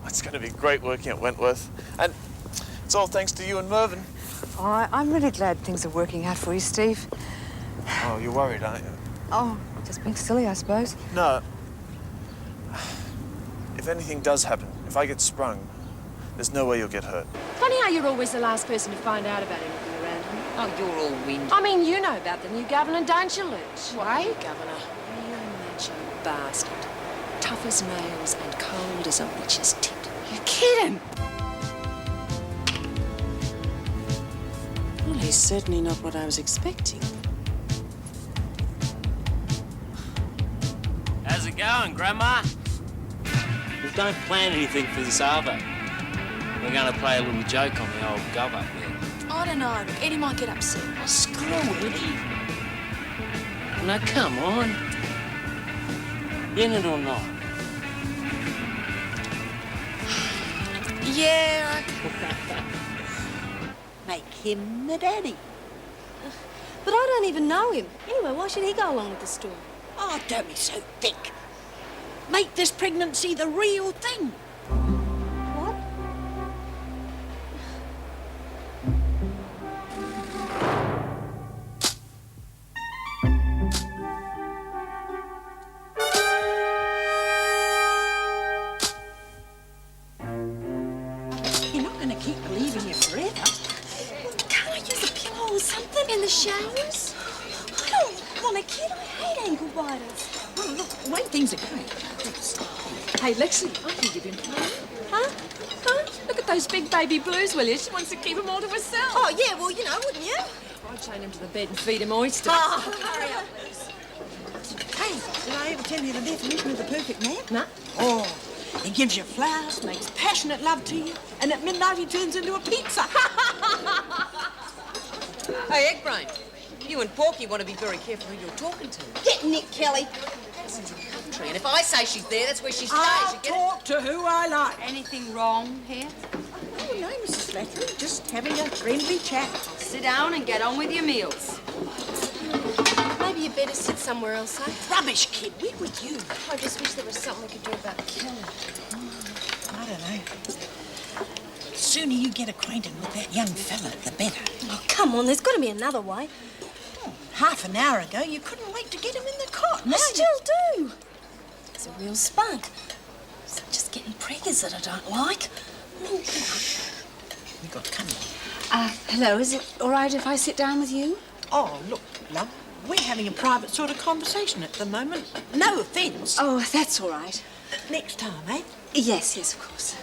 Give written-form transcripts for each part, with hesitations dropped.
It's going to be great working at Wentworth. And it's all thanks to you and Mervyn. Oh, I'm really glad things are working out for you, Steve. Oh, you're worried, aren't you? Oh, just being silly, I suppose. No. If anything does happen, if I get sprung, there's no way you'll get hurt. Funny how you're always the last person to find out about anything around here. Oh, you're all wind. I mean, you know about the new governor, don't you, Luch? Why? Governor. You macho bastard. Tough as nails and cold as a witch's tit. You're kidding. Well, he's certainly not what I was expecting. How's it going, Grandma? We don't plan anything for this, are they? We're going to play a little joke on the old gov up there. I don't know. Eddie might get upset. Oh, screw Eddie. Now, come on. In it or not? Yeah, make him the daddy. But I don't even know him. Anyway, why should he go along with the story? Oh, don't be so thick. Make this pregnancy the real thing. What? You're not going to keep leaving you forever. Can't I use a pillow or something? In the showers? I don't want a kid. I hate ankle biters. Oh, look, the way things are going. Hey, Lexi, I think you've been playing. Huh? Huh? Look at those big baby blues, will you? She wants to keep them all to herself. Oh, yeah, well, you know, wouldn't you? I'd chain him to the bed and feed him oysters. Oh, hurry up, Luce. Hey, did I ever tell you the definition of the perfect man? No? Oh, he gives you flowers, makes passionate love to you, and at midnight he turns into a pizza. Hey, Eggbrain, you and Porky want to be very careful who you're talking to. Get Nick Kelly. And if I say she's there, that's where she stays. I'll You get talk to who I like. Anything wrong here? Oh, no, Mrs. Slattery, just having a friendly chat. Sit down and get on with your meals. Maybe you better sit somewhere else, huh? Rubbish, kid. We're with you. I just wish there was something we could do about Kelly. I don't know. The sooner you get acquainted with that young fella, the better. Oh, come on, there's got to be another way. Half an hour ago, you couldn't wait to get him in the cot. I still do. It's a real spunk. It's just getting preggers that I don't like. We got company. Hello, is it all right if I sit down with you? Oh, look, love, we're having a private sort of conversation at the moment. No offence. Oh, that's all right. Next time, eh? Yes, yes, of course.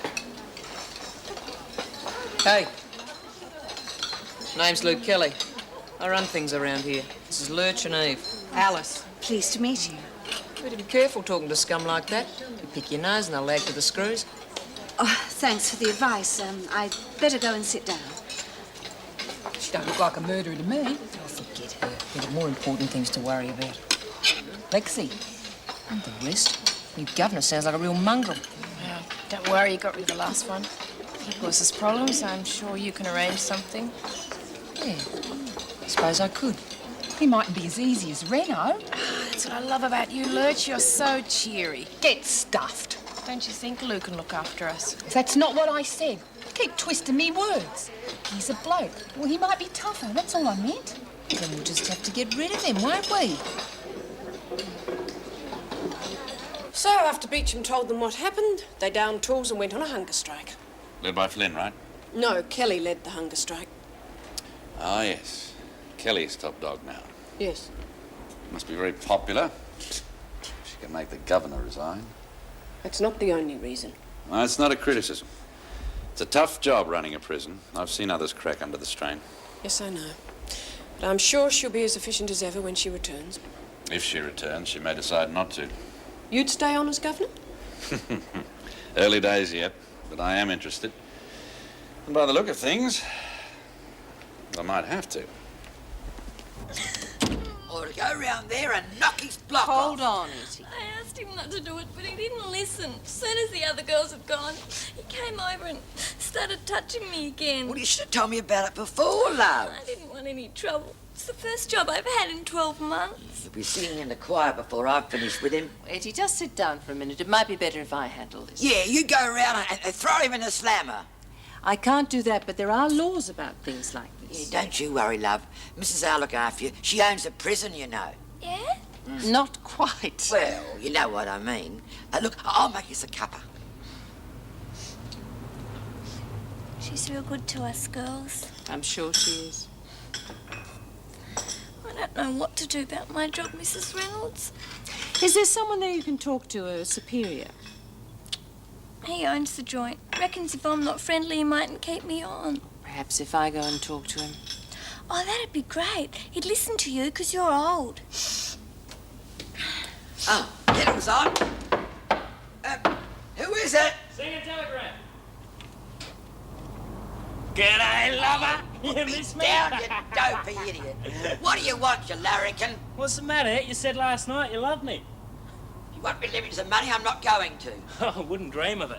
Hey. Name's Luke Kelly. I run things around here. This is Lurch and Eve. Alice. Pleased to meet you. Better be careful talking to scum like that. You pick your nose and they'll lag to the screws. Oh, thanks for the advice. I'd better go and sit down. She don't look like a murderer to me. Oh, forget her. There are more important things to worry about. Lexi. And the rest. New governor sounds like a real mongrel. Well, don't worry, you got rid of the last one. Nicholas's problems, I'm sure you can arrange something. Yeah, I suppose I could. He mightn't be as easy as Reno. That's what I love about you, Lurch. You're so cheery. Get stuffed. Don't you think Luke can look after us? That's not what I said. Keep twisting me words. He's a bloke. Well, he might be tougher. That's all I meant. Then we'll just have to get rid of him, won't we? So, after Beecham told them what happened, they downed tools and went on a hunger strike. Led by Flynn, right? No, Kelly led the hunger strike. Ah, yes. Kelly's top dog now. Yes. Must be very popular. She can make the governor resign. That's not the only reason. No, it's not a criticism. It's a tough job running a prison. I've seen others crack under the strain. Yes, I know. But I'm sure she'll be as efficient as ever when she returns. If she returns, she may decide not to. You'd stay on as governor? Early days yet, but I am interested. And by the look of things, I might have to. Or go round there and knock his block Hold off. on, Ettie. I asked him not to do it, but he didn't listen. As soon as the other girls had gone, he came over and started touching me again. Well, you should have told me about it before, love. I didn't want any trouble. It's the first job I've had in 12 months. You'll be singing in the choir before I've finished with him. Eddie, just sit down for a minute. It might be better if I handle this. Yeah, you go around and throw him in the slammer. I can't do that, but there are laws about things like Yeah, this. don't you worry, love. Mrs. I'll look after you. She owns a prison, you know. Yeah? Not quite. Well, you know what I mean. Look, I'll make us a cuppa. She's real good to us girls. I'm sure she is. I don't know what to do about my job, Mrs. Reynolds. Is there someone there you can talk to, a superior? He owns the joint. Reckons if I'm not friendly, he mightn't keep me on. Perhaps if I go and talk to him. Oh, that'd be great. He'd listen to you because you're old. Oh, get inside. Who is it? Sing a telegram. G'day, lover. You miss me? Down, you dopey idiot. What do you want, you larrikin? What's the matter? You said last night you loved me. You want me to leave you some money? I'm not going to. Oh, I wouldn't dream of it.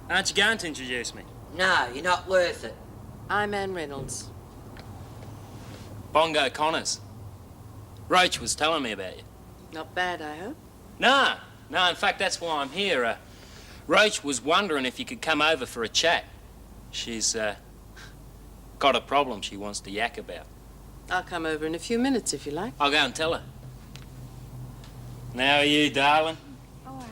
Aren't you going to introduce me? No, you're not worth it. I'm Anne Reynolds. Bongo Connors. Roach was telling me about you. Not bad, I hope. No, in fact, that's why I'm here. Roach was wondering if you could come over for a chat. She's, got a problem she wants to yak about. I'll come over in a few minutes if you like. I'll go and tell her. Now are you, darling? All right.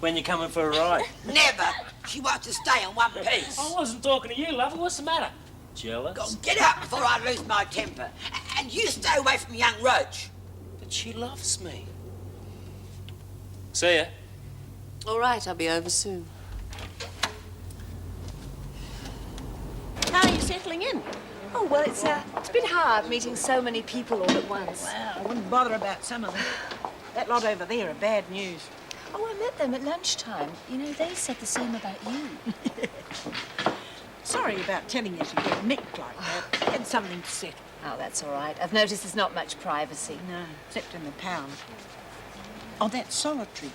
When you coming for a ride? Never. She wants to stay in one piece. I wasn't talking to you, lover. What's the matter? Jealous? Go, get up before I lose my temper. And you stay away from young Roach. But she loves me. See ya. All right, I'll be over soon. How are you settling in? Oh, well, it's a bit hard meeting so many people all at once. Well, I wouldn't bother about some of them. That lot over there are bad news. Oh, I met them at lunchtime. You know, they said the same about you. Sorry about telling you to get nicked like that. Had something to settle. Oh, that's all right. I've noticed there's not much privacy. No, except in the pound. Oh, that's solitary.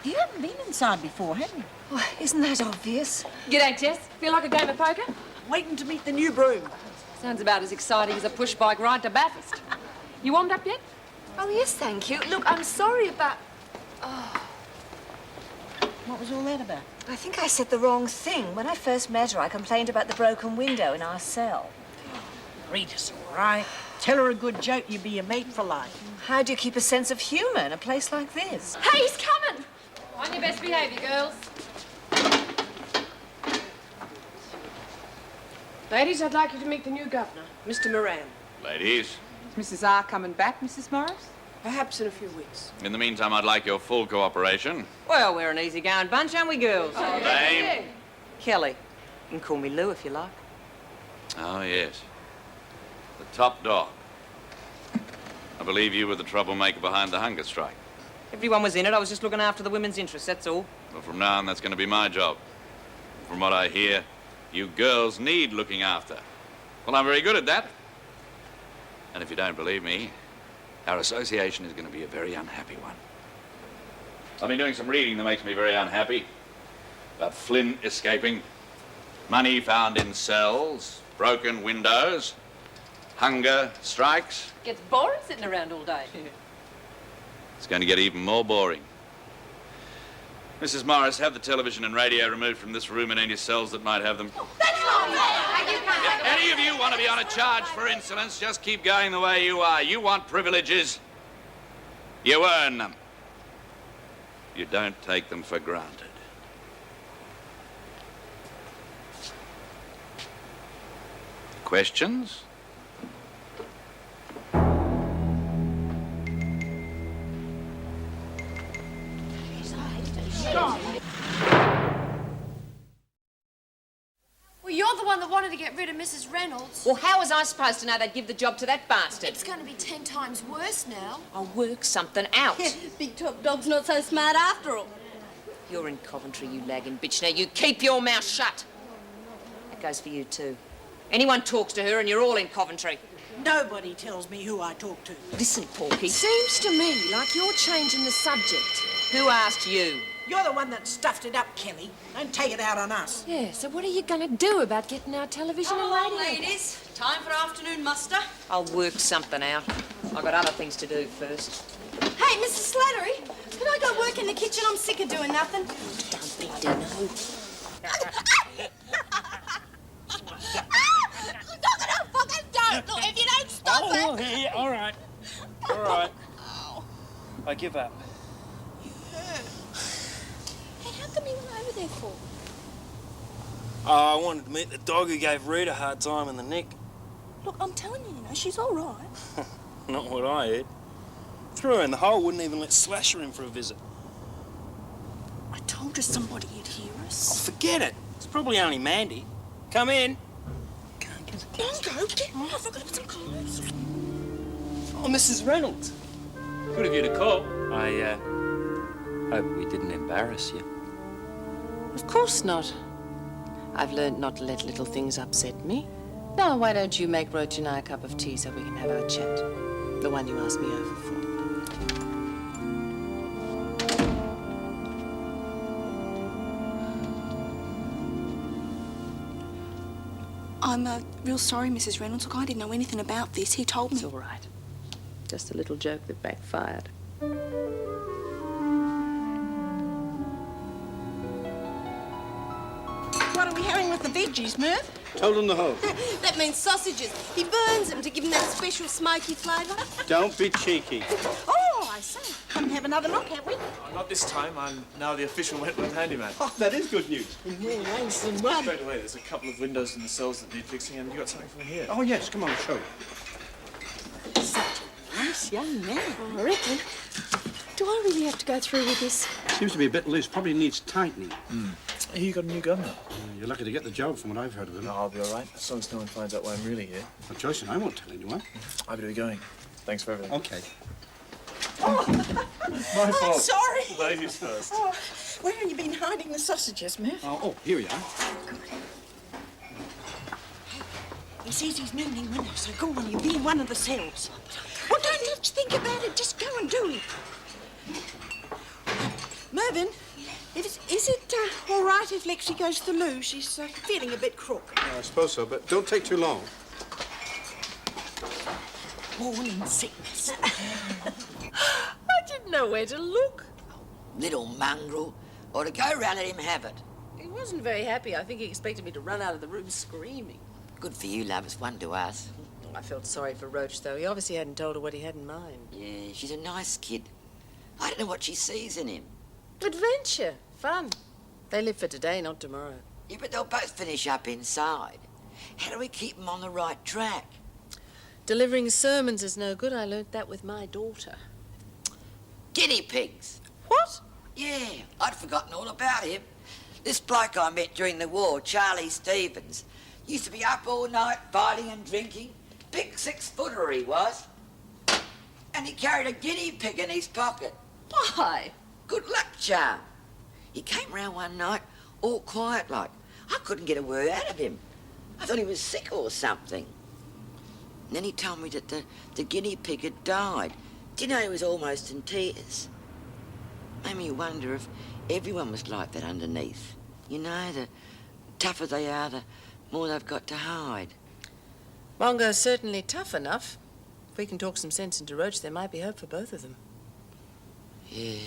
You haven't been inside before, have you? Oh, isn't that obvious? G'day, Jess. Feel like a game of poker? Waiting to meet the new broom. Sounds about as exciting as a push bike ride to Bathurst. You warmed up yet? Oh, yes, thank you. Look, I'm sorry about... What was all that about? I think I said the wrong thing. When I first met her, I complained about the broken window in our cell. Rita's all right. Tell her a good joke, you'd be a mate for life. How do you keep a sense of humour in a place like this? Hey, he's coming! On your best behaviour, girls. Ladies, I'd like you to meet the new governor, Mr. Moran. Ladies, Is Mrs. R coming back, Mrs. Morris? Perhaps in a few weeks. in the meantime, I'd like your full cooperation. Well, we're an easy-going bunch, aren't we, girls? Name? Kelly. You can call me Lou if you like. Oh, yes. The top dog. I believe you were the troublemaker behind the hunger strike. Everyone was in it. I was just looking after the women's interests, that's all. Well, from now on, that's going to be my job. From what I hear, you girls need looking after. Well, I'm very good at that. And if you don't believe me, our association is going to be a very unhappy one. I've been doing some reading that makes me very unhappy. About Flynn escaping, money found in cells, broken windows, hunger strikes. Gets boring sitting around all day. It's going to get even more boring. Mrs. Morris, have the television and radio removed from this room and any cells that might have them. If any of you want to be on a charge for insolence, just keep going the way you are. You want privileges, you earn them. You don't take them for granted. Questions? Well, you're the one that wanted to get rid of Mrs. Reynolds. Well, how was I supposed to know they'd give the job to that bastard? It's going to be 10 times worse now. I'll work something out. Big top dog's not so smart after all. You're in Coventry, you lagging bitch. Now, you keep your mouth shut. That goes for you, too. Anyone talks to her and you're all in Coventry. Nobody tells me who I talk to. Listen, Porky. Seems to me like you're changing the subject. Who asked you? You're the one that stuffed it up, Kelly. Don't take it out on us. Yeah, so what are you going to do about getting our television Come and along, radio? ladies. Time for afternoon muster. I'll work something out. I've got other things to do first. Hey, Mrs. Slattery, can I go work in the kitchen? I'm sick of doing nothing. Don't be dunno. Look, if you don't stop it. Yeah, all right. All right. I give up. Hey, how come you went over there for? I wanted to meet the dog who gave Reed a hard time in the neck. Look, I'm telling you, she's all right. Not what I heard. Threw her in the hole, wouldn't even let Slasher in for a visit. I told you somebody would hear Oh, us. forget it. It's probably only Mandy. Come in. Don't go. Get off. I've got to put some clothes. Oh, Mrs. Reynolds. Good of you to call. I hope we didn't embarrass you. Of course not. I've learned not to let little things upset me. Now, why don't you make Roach and I a cup of tea so we can have our chat? The one you asked me over for. I'm real sorry, Mrs. Reynolds. Look, I didn't know anything about this. He told me. It's all right. Just a little joke that backfired. What are we having with the veggies, Merv? Told him the whole. That means sausages. He burns them to give them that special smoky flavour. Don't be cheeky. Oh, I say. Come and have another look, have we? Not this time. I'm now the official Wentworth handyman. Oh, that is good news. More ways than one. Straight away, there's a couple of windows in the cells that need fixing, and you got something from here. Oh, yes, come on, I'll show you. Such a nice young man. I reckon. Do I really have to go through with this? Seems to be a bit loose. Probably needs tightening. Here you got a new governor. You're lucky to get the job from what I've heard of him. No, I'll be all right, as long as no one finds out why I'm really here. Well, Joyce and I won't tell anyone. I better be going. Thanks for everything. Okay. My fault. Sorry. Ladies first. Oh, where have you been hiding the sausages, Merv? Oh, here we are. He says he's mending windows, so go on, you'll be in one of the cells. Well, don't let's think about it. Just go and do it. Mervyn, is it all right if Lexi goes to the loo? She's feeling a bit crook. I suppose so, but don't take too long. Morning sickness. I didn't know where to look. Little mongrel. Ought to go round and let him have it. He wasn't very happy. I think he expected me to run out of the room screaming. Good for you, love. It's one to us. I felt sorry for Roach, though. He obviously hadn't told her what he had in mind. Yeah, she's a nice kid. I don't know what she sees in him. Adventure. Fun. They live for today, not tomorrow. Yeah, but they'll both finish up inside. How do we keep them on the right track? Delivering sermons is no good. I learnt that with my daughter. Guinea pigs. What? Yeah, I'd forgotten all about him. This bloke I met during the war, Charlie Stevens, used to be up all night fighting and drinking. Big 6-footer he was. And he carried a guinea pig in his pocket. Why? Good luck charm. He came round one night, all quiet like. I couldn't get a word out of him. I thought he was sick or something. And then he told me that the guinea pig had died. Do you know, he was almost in tears. Made me wonder if everyone was like that underneath. You know, the tougher they are, the more they've got to hide. Mongo's certainly tough enough. If we can talk some sense into Roach, there might be hope for both of them. Yeah.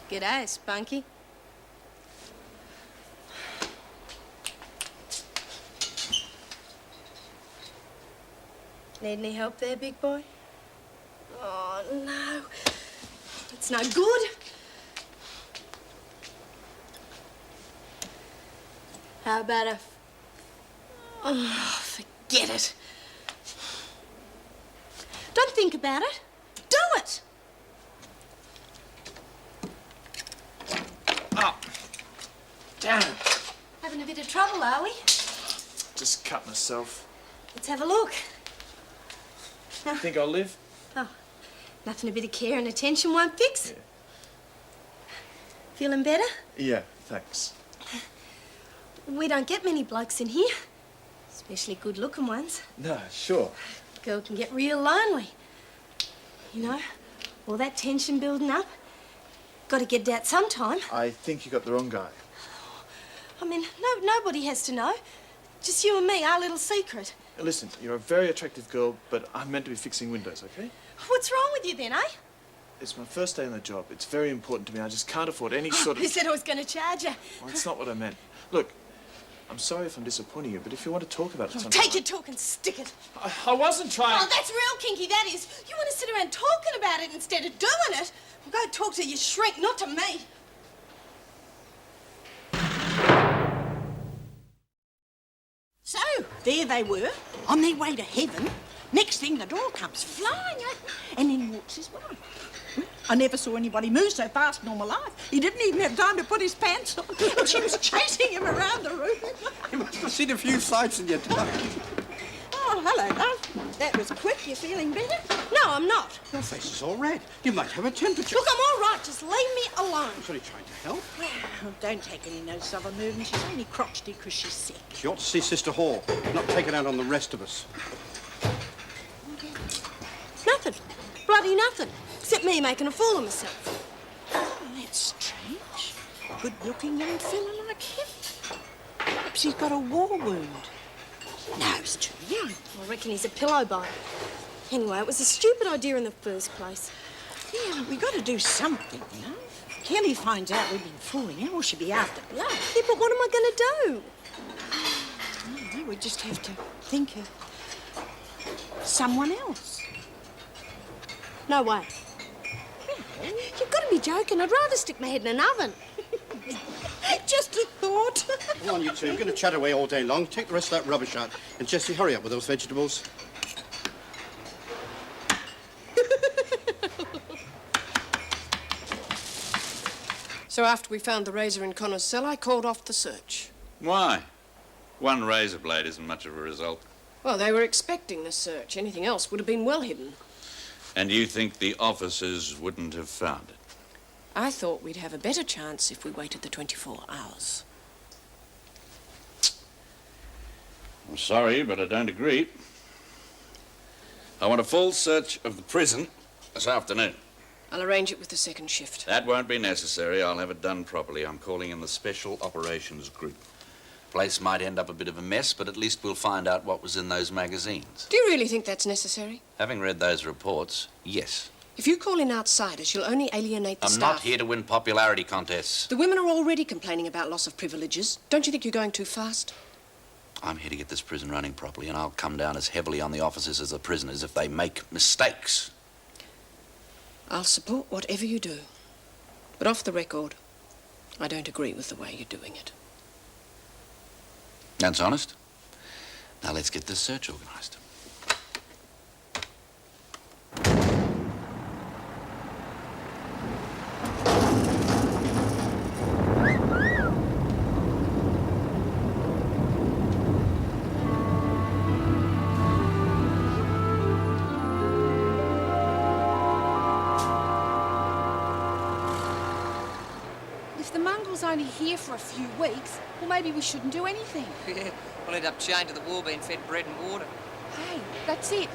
G'day, Spunky. Need any help there, big boy? Oh, no. It's no good. How about a... Oh, forget it. Don't think about it. Do it. Oh, damn it. Having a bit of trouble, are we? Just cut myself. Let's have a look. Think I'll live? Oh, nothing a bit of care and attention won't fix. Yeah. Feeling better? Yeah, thanks. We don't get many blokes in here, especially good-looking ones. No, sure. girl can get real lonely. You know, all that tension building up. Got to get it out sometime. I think you got the wrong guy. I mean, nobody has to know. Just you and me, our little secret. Listen, you're a very attractive girl, but I'm meant to be fixing windows, okay? What's wrong with you then, eh? It's my first day on the job. It's very important to me. I just can't afford any sort of... Who said I was going to charge you? Well, that's not what I meant. Look, I'm sorry if I'm disappointing you, but if you want to talk about it sometime... Take your talk and stick it. I wasn't trying... Oh, that's real kinky, that is. You want to sit around talking about it instead of doing it? Well, go talk to your shrink, not to me. So, there they were, on their way to heaven. Next thing, the door comes flying open, and in walks his wife. I never saw anybody move so fast in all my life. He didn't even have time to put his pants on, and she was chasing him around the room. You must have seen a few sights in your time. Oh, hello, love. That was quick. You feeling better? No, I'm not. Your face is all red. You might have a temperature. Look, I'm all right. Just leave me alone. I'm only trying to help. Well, don't take any notice of her moving. She's only crotchety because she's sick. She ought to see Sister Hall, not take it out on the rest of us. Nothing. Bloody nothing. Except me making a fool of myself. Oh, that's strange. Good-looking young fella like him. Perhaps he's got a war wound. No, he's too young. I reckon he's a pillow biter. Anyway, it was a stupid idea in the first place. Yeah, we got to do something, you know. Kelly finds out we've been fooling her, or she'll be after blood. Yeah, but what am I going to do? I don't know, we just have to think of someone else. No way. You've got to be joking. I'd rather stick my head in an oven. Just a thought. Come on, you two. You're going to chat away all day long. Take the rest of that rubbish out. And Jessie, hurry up with those vegetables. So after we found the razor in Connor's cell, I called off the search. Why? One razor blade isn't much of a result. Well, they were expecting the search. Anything else would have been well hidden. And you think the officers wouldn't have found it? I thought we'd have a better chance if we waited the 24 hours. I'm sorry, but I don't agree. I want a full search of the prison this afternoon. I'll arrange it with the second shift. That won't be necessary. I'll have it done properly. I'm calling in the Special Operations Group. Place might end up a bit of a mess, but at least we'll find out what was in those magazines. Do you really think that's necessary? Having read those reports, yes. If you call in outsiders, you'll only alienate the I'm staff. not here to win popularity contests. The women are already complaining about loss of privileges. Don't you think you're going too fast? I'm here to get this prison running properly, and I'll come down as heavily on the officers as the prisoners if they make mistakes. I'll support whatever you do. But off the record, I don't agree with the way you're doing it. That's honest. Now let's get this search organized. If the mongrel's only here for a few weeks, well, maybe we shouldn't do anything. Yeah, we'll end up chained to the wall being fed bread and water. Hey, that's it.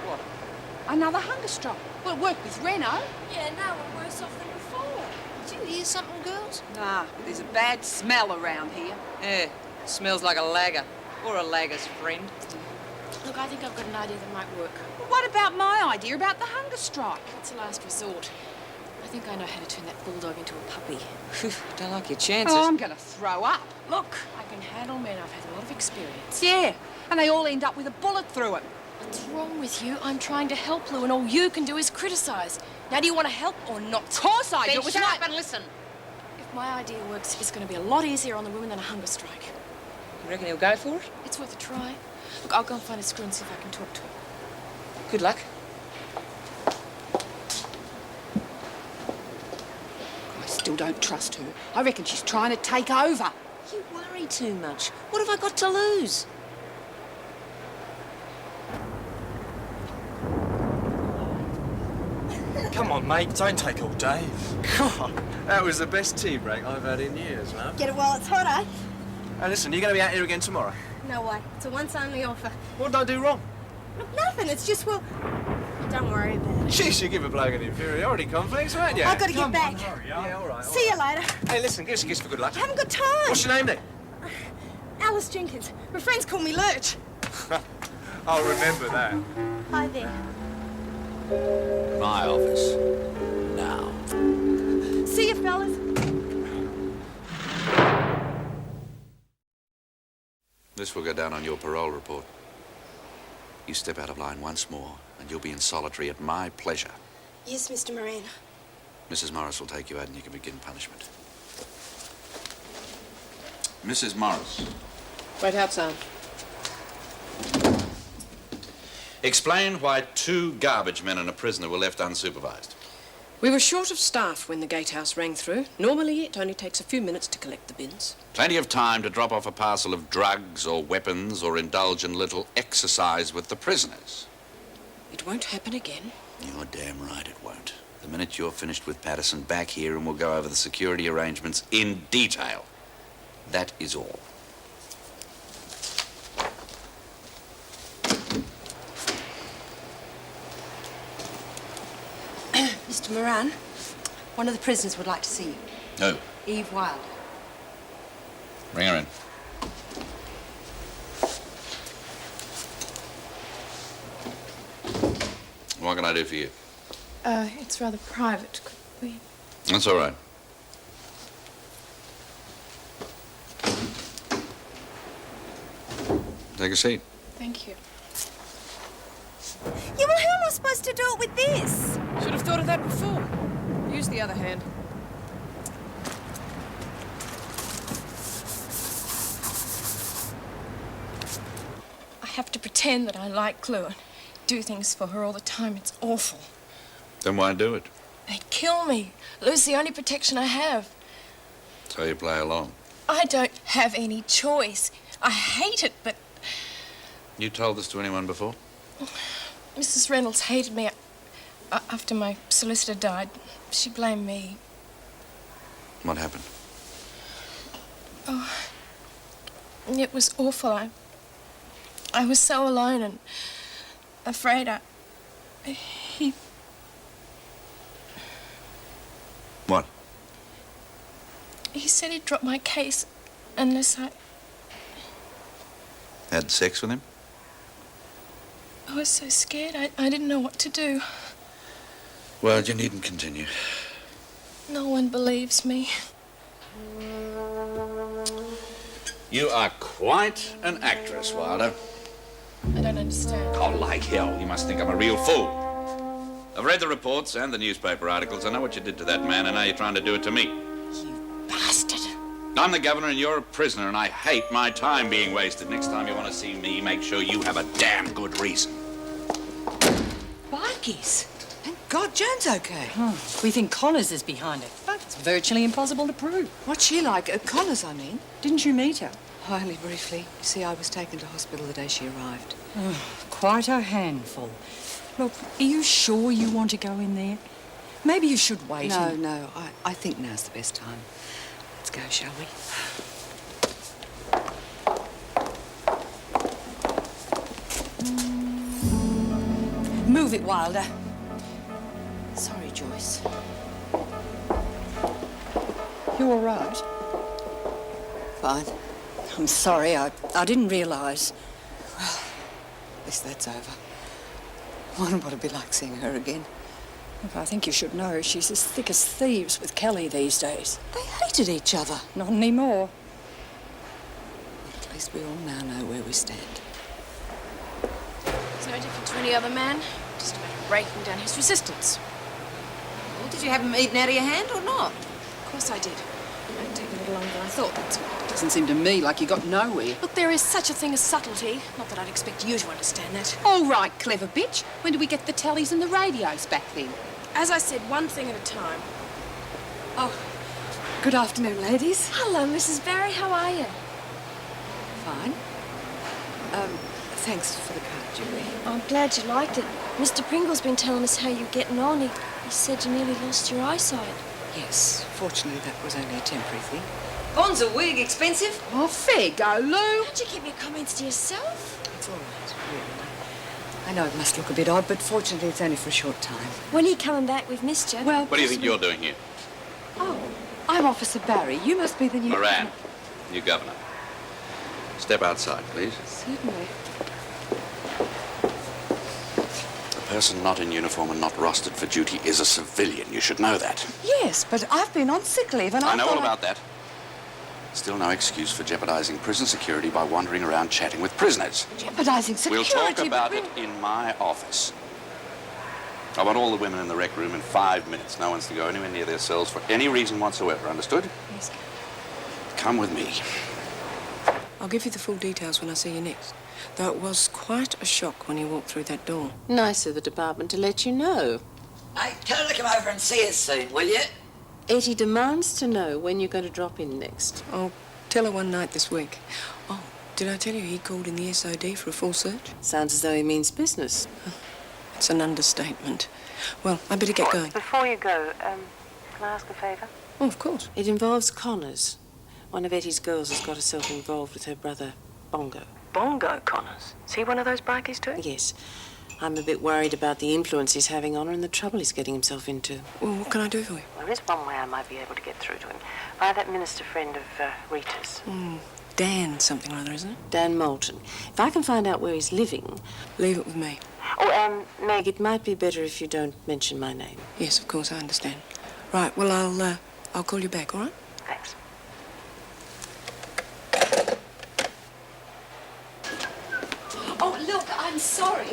What? Another hunger strike. Well, it worked with Reno. Yeah, now we're worse off than before. Did you hear something, girls? Nah, there's a bad smell around here. Yeah, smells like a lagger. Or a lagger's friend. Look, I think I've got an idea that might work. Well, what about my idea about the hunger strike? It's a last resort. I think I know how to turn that bulldog into a puppy. Don't like your chances. Oh, I'm going to throw up. Look. I can handle men. I've had a lot of experience. Yeah, and they all end up with a bullet through it. What's wrong with you? I'm trying to help Lou, and all you can do is criticise. Now, do you want to help or not? Of course I do. Then It was shut my- up and listen. If my idea works, it's going to be a lot easier on the women than a hunger strike. You reckon he'll go for it? It's worth a try. Look, I'll go and find a screw and see if I can talk to him. Good luck. I still don't trust her. I reckon she's trying to take over. You worry too much. What have I got to lose? Come on, mate. Don't take all day. God, that was the best tea break I've had in years, man. Get it while it's hot, eh? Hey, listen, you're going to be out here again tomorrow. No way. It's a once-only offer. What did I do wrong? Look, nothing. It's just, well, don't worry about it. Jeez, you give a bloke an inferiority complex, won't you? I've got to get back. Yeah, all right. See you later. Hey, listen, give us a kiss for good luck. I haven't got time. What's your name then? Alice Jenkins. My friends call me Lurch. I'll remember that. Hi there. My office. Now. See you, fellas. This will go down on your parole report. You step out of line once more, and you'll be in solitary at my pleasure. Yes, Mr. Moran. Mrs. Morris will take you out and you can begin punishment. Mrs. Morris. Wait outside. Explain why 2 garbage men and a prisoner were left unsupervised. We were short of staff when the gatehouse rang through. Normally, it only takes a few minutes to collect the bins. Plenty of time to drop off a parcel of drugs or weapons or indulge in a little exercise with the prisoners. It won't happen again. You're damn right it won't. The minute you're finished with Patterson, back here and we'll go over the security arrangements in detail. That is all. Mr. Moran, one of the prisoners would like to see you. Who? Eve Wilder. Bring her in. What can I do for you? It's rather private. Could we? That's all right. Take a seat. Thank you. Yeah, well, how am I supposed to do it with this? Should have thought of that before. Use the other hand. I have to pretend that I like Chloe and do things for her all the time. It's awful. Then why do it? They'd kill me. Lose the only protection I have. So you play along. I don't have any choice. I hate it, but You told this to anyone before? Mrs. Reynolds hated me after my solicitor died. She blamed me. What happened? Oh, it was awful. I was so alone and afraid. He... What? He said he'd drop my case unless I Had sex with him? was so scared. I didn't know what to do. Well, you needn't continue. No one believes me. You are quite an actress, Wilder. I don't understand. Oh, like hell. You must think I'm a real fool. I've read the reports and the newspaper articles. I know what you did to that man, and now you're trying to do it to me. You bastard. I'm the governor and you're a prisoner, and I hate my time being wasted. Next time you want to see me, make sure you have a damn good reason. Bikies. Thank God Joan's okay. We think Connors is behind it, but it's virtually impossible to prove. What's she like? Connors, I mean. Didn't you meet her? Only briefly. You see, I was taken to hospital the day she arrived. Quite a handful. Look, are you sure you want to go in there? Maybe you should wait. No, I think now's the best time. Let's go, shall we? Move it, Wilder. Sorry, Joyce. You all right? Fine. I'm sorry, I didn't realise. Well, at least that's over. I wonder what it'd be like seeing her again. Look, I think you should know she's as thick as thieves with Kelly these days. They hated each other. Not anymore. At least we all now know where we stand. It's no different to any other man. Just a matter of breaking down his resistance. Well, did you have him eaten out of your hand or not? Of course I did. It might take a little longer than I thought, that's all. Doesn't seem to me like you got nowhere. Look, there is such a thing as subtlety. Not that I'd expect you to understand that. All right, clever bitch. When do we get the tellies and the radios back then? As I said, one thing at a time. Oh, good afternoon, ladies. Hello, Mrs. Barry. How are you? Fine. Thanks for the card, Julie. I'm glad you liked it. Mr. Pringle's been telling us how you're getting on. He said you nearly lost your eyesight. Yes, fortunately that was only a temporary thing. Bonds a wig expensive? Oh, fair go, Lou. Can't you keep your comments to yourself? It's all right, really. I know it must look a bit odd, but fortunately it's only for a short time. When are you coming back? We've missed you. Well, What do you think you're doing here? Oh, I'm Officer Barry. You must be the new... Moran, new governor. Step outside, please. Certainly. A person not in uniform and not rostered for duty is a civilian. You should know that. Yes, but I've been on sick leave and I know all thought about that. Still no excuse for jeopardizing prison security by wandering around chatting with prisoners. Jeopardizing security, We'll talk but about it in my office. I want all the women in the rec room in 5 minutes. No one's to go anywhere near their cells for any reason whatsoever. Understood? Yes. Come with me. I'll give you the full details when I see you next. Though it was quite a shock when you walked through that door. Nice of the department to let you know. Hey, tell her to come over and see us soon, will you? Etty demands to know when you're going to drop in next. I'll tell her one night this week. Oh, did I tell you he called in the SOD for a full search? Sounds as though he means business. It's an understatement. Well, I better get going. Before you go, can I ask a favour? Oh, of course. It involves Connors. One of Etty's girls has got herself involved with her brother, Bongo. Bongo Connors? Is he one of those bikies too? Yes. I'm a bit worried about the influence he's having on her and the trouble he's getting himself into. Well, what can I do for you? Well, there is one way I might be able to get through to him. Via that minister friend of Rita's. Dan something or other, isn't it? Dan Moulton. If I can find out where he's living... Leave it with me. Oh, Meg, it might be better if you don't mention my name. Yes, of course, I understand. Right, well, I'll call you back, all right? Thanks. Oh, look, I'm sorry.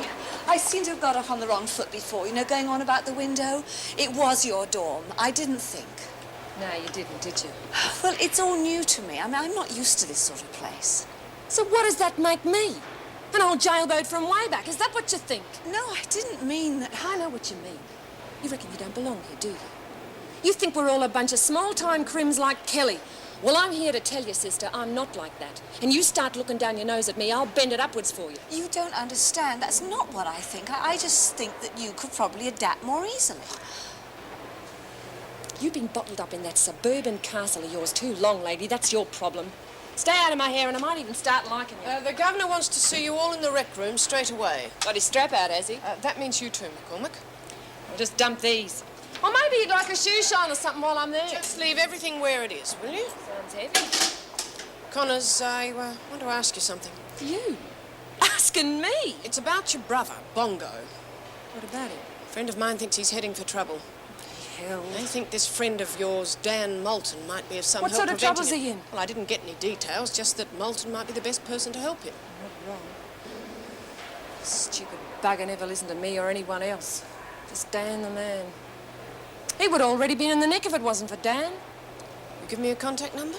I seem to have got off on the wrong foot before, you know, going on about the window. It was your dorm. I didn't think. No, you didn't, did you? Well, it's all new to me. I mean, I'm not used to this sort of place. So what does that make me? An old jailbird from way back? Is that what you think? No, I didn't mean that. I know what you mean. You reckon you don't belong here, do you? You think we're all a bunch of small-time crims like Kelly. Well, I'm here to tell you, sister, I'm not like that. And you start looking down your nose at me, I'll bend it upwards for you. You don't understand. That's not what I think. I just think that you could probably adapt more easily. You've been bottled up in that suburban castle of yours too long, lady. That's your problem. Stay out of my hair and I might even start liking you. The governor wants to see you all in the rec room straight away. Got his strap out, has he? That means you too, McCormick. I'll just dump these. Or maybe you'd like a shoe shine or something while I'm there. Just leave everything where it is, will you? Sounds heavy. Connors, I want to ask you something. You? Asking me? It's about your brother, Bongo. What about him? A friend of mine thinks he's heading for trouble. Hell. They think this friend of yours, Dan Moulton, might be of some What help sort of trouble's preventing he it. in? Well, I didn't get any details, just that Moulton might be the best person to help him. Not wrong. Stupid bugger never listened to me or anyone else. Just Dan the man. He would already be in the nick if it wasn't for Dan. You give me a contact number?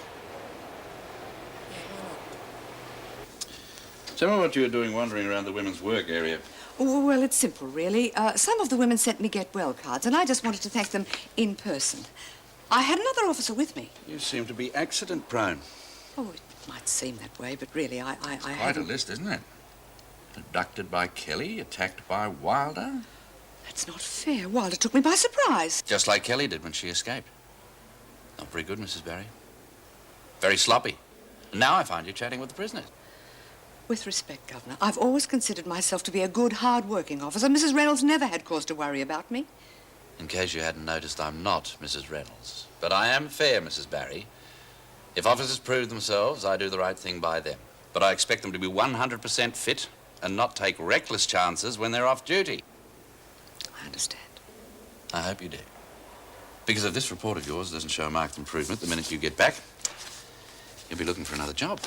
Tell me what you were doing wandering around the women's work area. Oh, well, it's simple, really. Some of the women sent me get well cards, and I just wanted to thank them in person. I had another officer with me. You seem to be accident-prone. Oh, it might seem that way, but really, I Quite haven't... a list, isn't it? Abducted by Kelly, attacked by Wilder. That's not fair. Wilder took me by surprise. Just like Kelly did when she escaped. Not very good, Mrs. Barry. Very sloppy. And now I find you chatting with the prisoners. With respect, Governor, I've always considered myself to be a good, hard-working officer. Mrs. Reynolds never had cause to worry about me. In case you hadn't noticed, I'm not Mrs. Reynolds. But I am fair, Mrs. Barry. If officers prove themselves, I do the right thing by them. But I expect them to be 100% fit and not take reckless chances when they're off duty. I understand. I hope you do. Because if this report of yours doesn't show a marked improvement the minute you get back, you'll be looking for another job.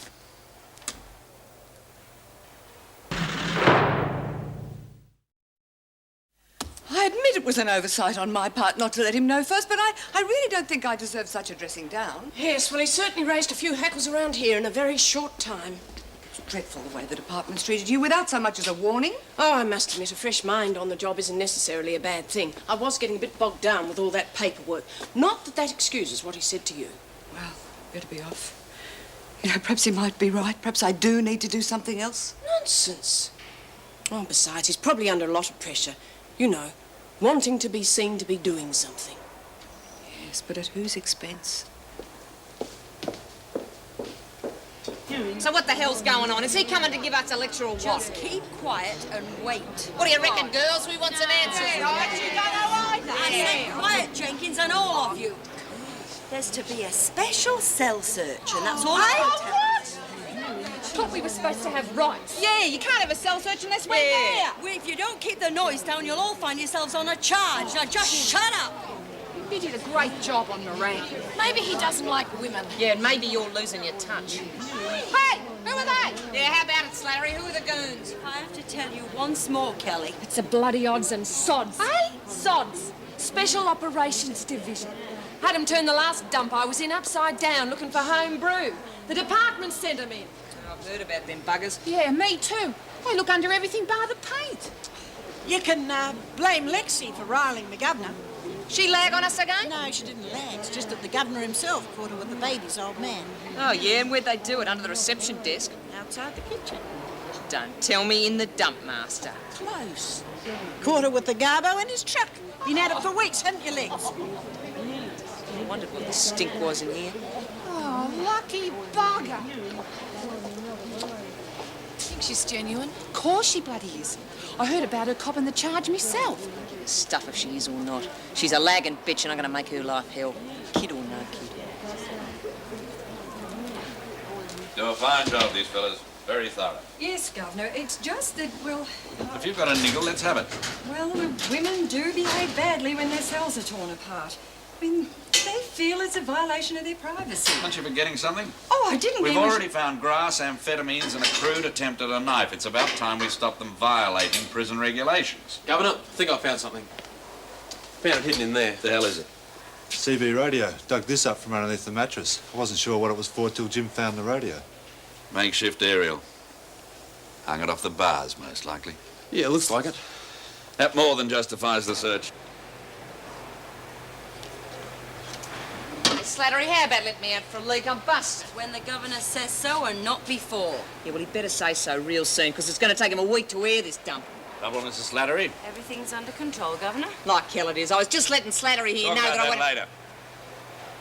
I admit it was an oversight on my part not to let him know first, but I really don't think I deserve such a dressing down. Yes, well, he's certainly raised a few hackles around here in a very short time. It's dreadful the way the department's treated you without so much as a warning. Oh, I must admit, a fresh mind on the job isn't necessarily a bad thing. I was getting a bit bogged down with all that paperwork. Not that that excuses what he said to you. Well, better be off. You know, perhaps he might be right. Perhaps I do need to do something else. Nonsense. Oh, besides, he's probably under a lot of pressure. You know, wanting to be seen to be doing something. Yes, but at whose expense? You afternoon. So what the hell's going on? Is he coming to give us a lecture or what? Just keep quiet and wait. What do you reckon, girls? We want some answers. You don't know either. I said quiet, Jenkins, and all of you. There's to be a special cell search, and that's all I can tell you. Thought we were supposed to have rights. Yeah, you can't have a cell search unless we're there. Well, if you don't keep the noise down, you'll all find yourselves on a charge. Now just shut up. You did a great job on Moran. Maybe he doesn't like women. Yeah, and maybe you're losing your touch. Hey, who are they? Yeah, how about it, Slattery? Who are the goons? I have to tell you once more, Kelly. It's a bloody odds and sods. Hey? Sods. Special Operations Division. Had 'em turn the last dump I was in upside down looking for home brew. The department sent 'em in. I've heard about them buggers. Yeah, me too. They look under everything bar the paint. You can blame Lexi for riling the governor. She lag on us again? No, she didn't lag. It's just that the governor himself caught her with the baby's old man. Oh, yeah, and where'd they do it? Under the reception desk? Outside the kitchen. Don't tell me in the dump, master. Close. Caught her with the garbo in his truck. Been at it for weeks, haven't you, Lex? I wondered what the stink was in here. Oh, lucky bugger. Think she's genuine? Of course she bloody is. I heard about her copping the charge myself. Stuff if she is or not. She's a lagging bitch and I'm going to make her life hell. Kid or no kid. Do a fine job, these fellas. Very thorough. Yes, Governor. It's just that, well, If you've got a niggle, let's have it. well, women do behave badly when their cells are torn apart. I mean, they feel it's a violation of their privacy. Aren't you forgetting something? Oh, I didn't We've mean... already found grass, amphetamines, and a crude attempt at a knife. It's about time we stop them violating prison regulations. Governor, I think I found something. Found it hidden in there. The hell is it? CB radio. Dug this up from underneath the mattress. I wasn't sure what it was for till Jim found the radio. Makeshift aerial. Hung it off the bars, most likely. Yeah, looks like it. That more than justifies the search. Slattery, how about let me out for a leak? I'm busted. When the governor says so and not before. Yeah, well, he'd better say so real soon, because it's going to take him a week to air this dump. Trouble, Mrs. Slattery? Everything's under control, Governor. Like hell it is. I was just letting Slattery here Talk know about that I that want... later.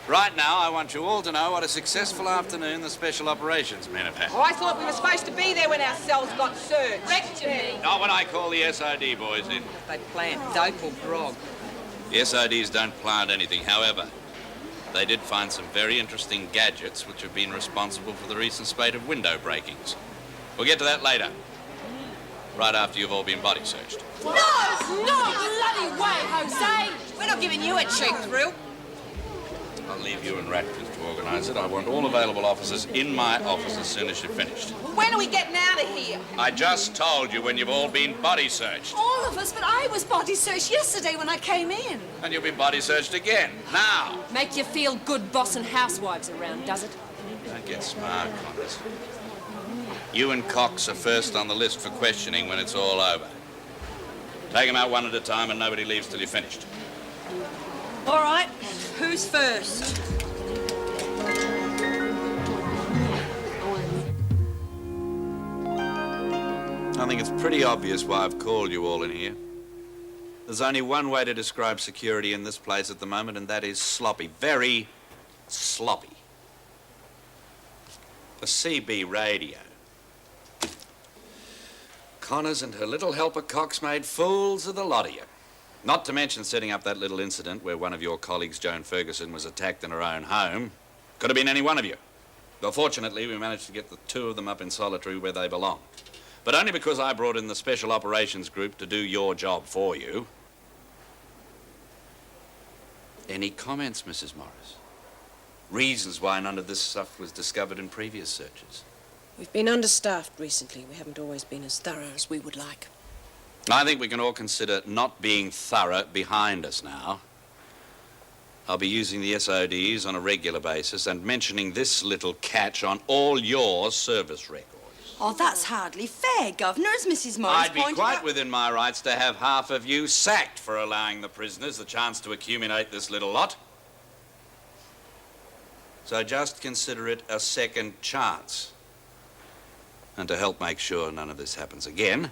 Right now, I want you all to know what a successful afternoon the Special Operations men have had. Oh, I thought we were supposed to be there when our cells got searched. Wrecked me. Not when I call the SOD boys in. They plant dope or grog. The SODs don't plant anything. However, they did find some very interesting gadgets which have been responsible for the recent spate of window breakings. We'll get to that later. Right after you've all been body searched. No! No bloody way, Jose! We're not giving you a cheap thrill. I'll leave you and Ratcliffe to organise it. I want all available officers in my office as soon as you've finished. When are we getting out of here? I just told you when you've all been body searched. All of us, but I was body searched yesterday when I came in. And you'll be body searched again. Now! Make you feel good bossing housewives around, does it? Don't get smart, Connors. You and Cox are first on the list for questioning when it's all over. Take them out one at a time and nobody leaves till you're finished. All right, who's first? I think it's pretty obvious why I've called you all in here. There's only one way to describe security in this place at the moment, and that is sloppy. Very sloppy. The CB radio. Connors and her little helper Cox made fools of the lot of you. Not to mention setting up that little incident where one of your colleagues, Joan Ferguson, was attacked in her own home. Could have been any one of you. But fortunately, we managed to get the two of them up in solitary where they belong. But only because I brought in the Special Operations Group to do your job for you. Any comments, Mrs. Morris? Reasons why none of this stuff was discovered in previous searches? We've been understaffed recently. We haven't always been as thorough as we would like. I think we can all consider not being thorough behind us now. I'll be using the SODs on a regular basis and mentioning this little catch on all your service records. Oh, that's hardly fair, Governor, as Mrs. Morris I'd be pointed quite out. within my rights to have half of you sacked for allowing the prisoners the chance to accumulate this little lot. So just consider it a second chance. And to help make sure none of this happens again,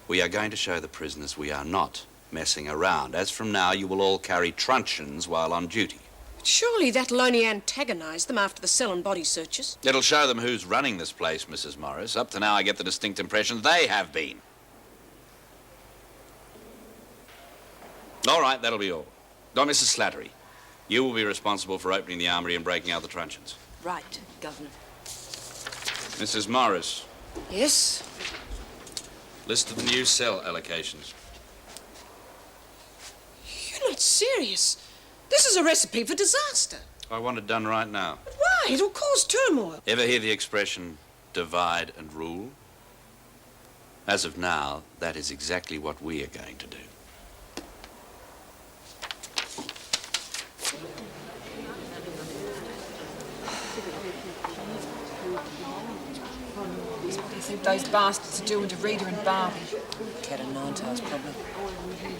we are going to show the prisoners we are not messing around. As from now, you will all carry truncheons while on duty. Surely that'll only antagonise them after the cell and body searches. It'll show them who's running this place, Mrs. Morris. Up to now, I get the distinct impression they have been. All right, that'll be all. Now, Mrs. Slattery, you will be responsible for opening the armoury and breaking out the truncheons. Right, Governor. Mrs. Morris, Yes? list of the new cell allocations. You're not serious. This is a recipe for disaster. I want it done right now. But why? It'll cause turmoil. Ever hear the expression, divide and rule? As of now, that is exactly what we are going to do. What do you think those bastards are doing to Rita and Barbie? Cat o' nine tails, probably.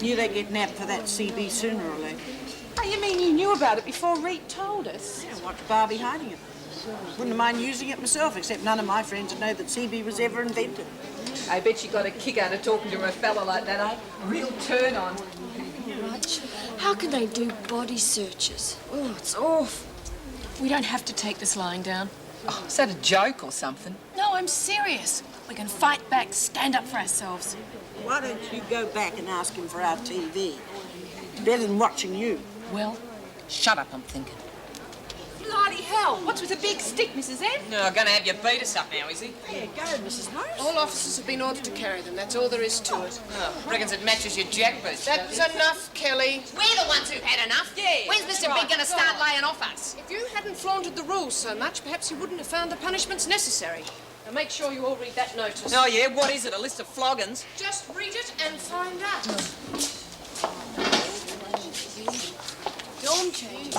Knew they'd get nabbed for that CB sooner or later. Oh, you mean you knew about it before Reed told us? Yeah, what's Barbie hiding it? Wouldn't have mind using it myself, except none of my friends would know that CB was ever invented. I bet you got a kick out of talking to a fella like that, eh? A real turn on. Rudge, how can they do body searches? Oh, it's awful. We don't have to take this lying down. Oh, is that a joke or something? No, I'm serious. We can fight back, stand up for ourselves. Why don't you go back and ask him for our TV? Better than watching you. Well, shut up, I'm thinking. Bloody hell! What's with a big stick, Mrs. Ed? No, gonna have you beat us up now, is he? There you go, Mrs. Morris. All officers have been ordered to carry them. That's all there is to it. Oh, reckons it matches your jackboots. That's enough, Kelly. We're the ones who've had enough. Yeah. When's Mr. Right, Big going to go start on. laying off us? If you hadn't flaunted the rules so much, perhaps you wouldn't have found the punishments necessary. Now make sure you all read that notice. Oh, yeah? What is it, a list of floggings? Just read it and find out. Dorm change.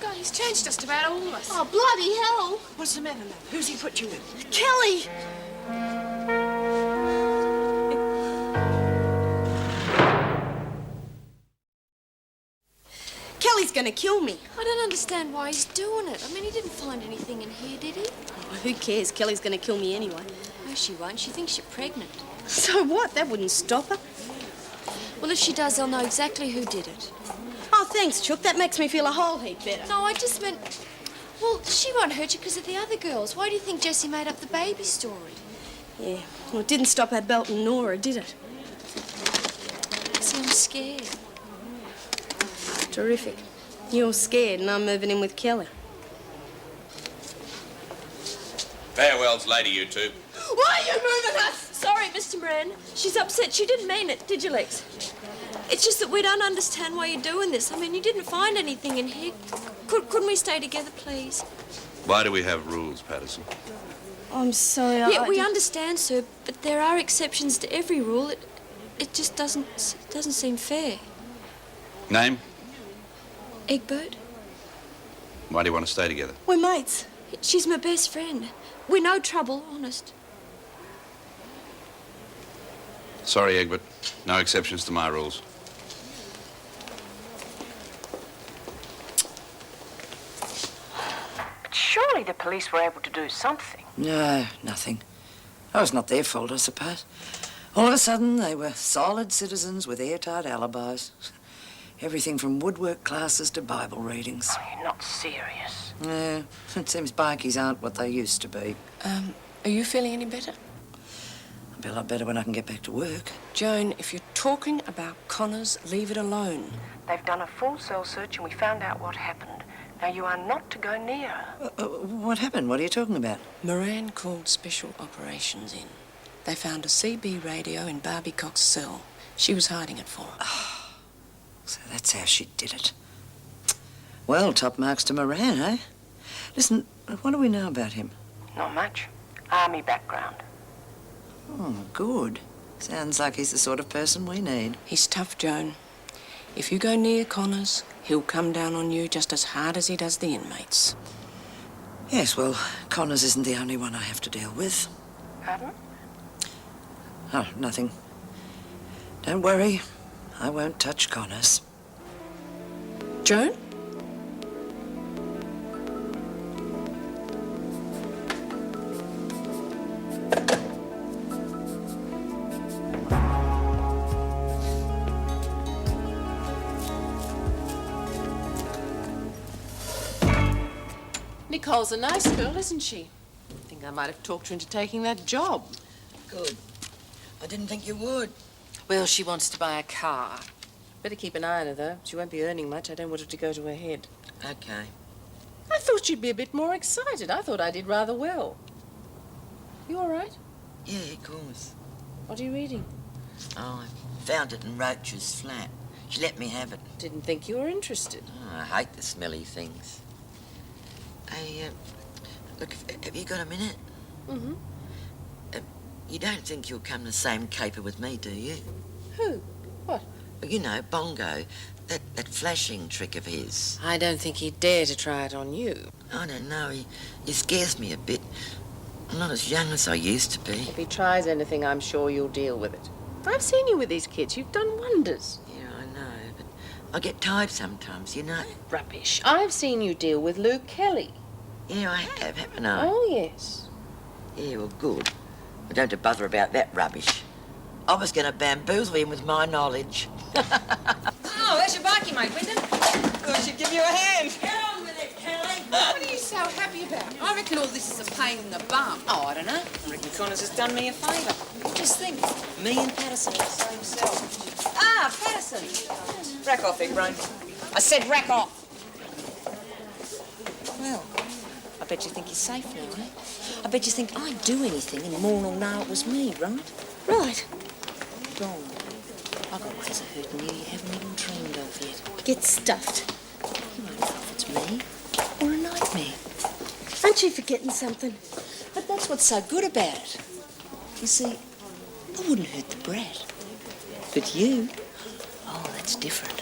God, he's changed just about all of us. Oh, bloody hell! What's the matter, Mum? Who's he put you with? Kelly! Kelly's gonna kill me. I don't understand why he's doing it. I mean, he didn't find anything in here, did he? Oh, who cares? Kelly's gonna kill me anyway. No, she won't. She thinks you're pregnant. So what? That wouldn't stop her. Well, if she does, they'll know exactly who did it. Oh, thanks, Chook. That makes me feel a whole heap better. No, I just meant... Well, she won't hurt you because of the other girls. Why do you think Jessie made up the baby story? Yeah. Well, it didn't stop her belting Nora, did it? See, I'm scared. Terrific. You're scared and I'm moving in with Kelly. Farewells, lady, you two. Why are you moving us? Sorry, Mr. Moran. She's upset. She didn't mean it, did you, Lex? It's just that we don't understand why you're doing this. I mean, you didn't find anything in here. Couldn't we stay together, please? Why do we have rules, Patterson? I'm sorry. Yeah, we understand, sir, but there are exceptions to every rule. It just doesn't seem fair. Name? Egbert? Why do you want to stay together? We're mates. She's my best friend. We're no trouble, honest. Sorry, Egbert. No exceptions to my rules. But surely the police were able to do something. No, nothing. Oh, it's not their fault, I suppose. All of a sudden, they were solid citizens with airtight alibis. Everything from woodwork classes to Bible readings. Oh, you're not serious. Yeah, it seems bikies aren't what they used to be. Are you feeling any better? I'll be a lot better when I can get back to work. Joan, if you're talking about Connors, leave it alone. They've done a full cell search and we found out what happened. Now, you are not to go near her. What happened? What are you talking about? Moran called special operations in. They found a CB radio in Barbie Cox's cell. She was hiding it for him. So that's how she did it. Well, top marks to Moran, eh? Listen, what do we know about him? Not much. Army background. Oh, good. Sounds like he's the sort of person we need. He's tough, Joan. If you go near Connors, he'll come down on you just as hard as he does the inmates. Yes, well, Connors isn't the only one I have to deal with. Pardon? Oh, nothing. Don't worry. I won't touch Connors. Joan? Nicole's a nice girl, isn't she? I think I might have talked her into taking that job. Good. I didn't think you would. Well, she wants to buy a car. Better keep an eye on her, though. She won't be earning much. I don't want her to go to her head. Okay. I thought she'd be a bit more excited. I thought I did rather well. You all right? Yeah, of course. What are you reading? Oh, I found it in Roach's flat. She let me have it. Didn't think you were interested. Oh, I hate the smelly things. Hey, look, have you got a minute? Mm-hmm. You don't think you'll come the same caper with me, do you? Who? What? Well, you know, Bongo. That flashing trick of his. I don't think he'd dare to try it on you. I don't know. He scares me a bit. I'm not as young as I used to be. If he tries anything, I'm sure you'll deal with it. I've seen you with these kids. You've done wonders. Yeah, I know, but I get tired sometimes, you know. Rubbish. I've seen you deal with Luke Kelly. Yeah, I have, haven't I? Oh, yes. Yeah, well, good. But don't bother about that rubbish. I was going to bamboozle him with my knowledge. Oh, there's your bikie, mate, Wyndham. I should give you a hand. Get on with it, Kelly. What are you so happy about? I reckon all this is a pain in the bum. Oh, I don't know. I reckon Connors has done me a favour. Just think, me and Patterson are the same cell. Ah, Patterson. Rack off, big brain. I said rack off. Well, I bet you think you're safe now, eh? I bet you think I'd do anything and more will know it was me, right? Right. Wrong. I've got ways of hurting you you haven't even dreamed of yet. Get stuffed. You won't know if it's me or a nightmare. Aren't you forgetting something? But that's what's so good about it. You see, I wouldn't hurt the brat. But you, oh, that's different.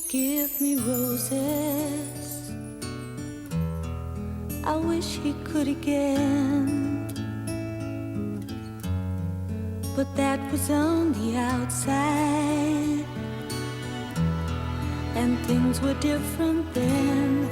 Give me roses. I wish he could again. but that was on the outside. And things were different then.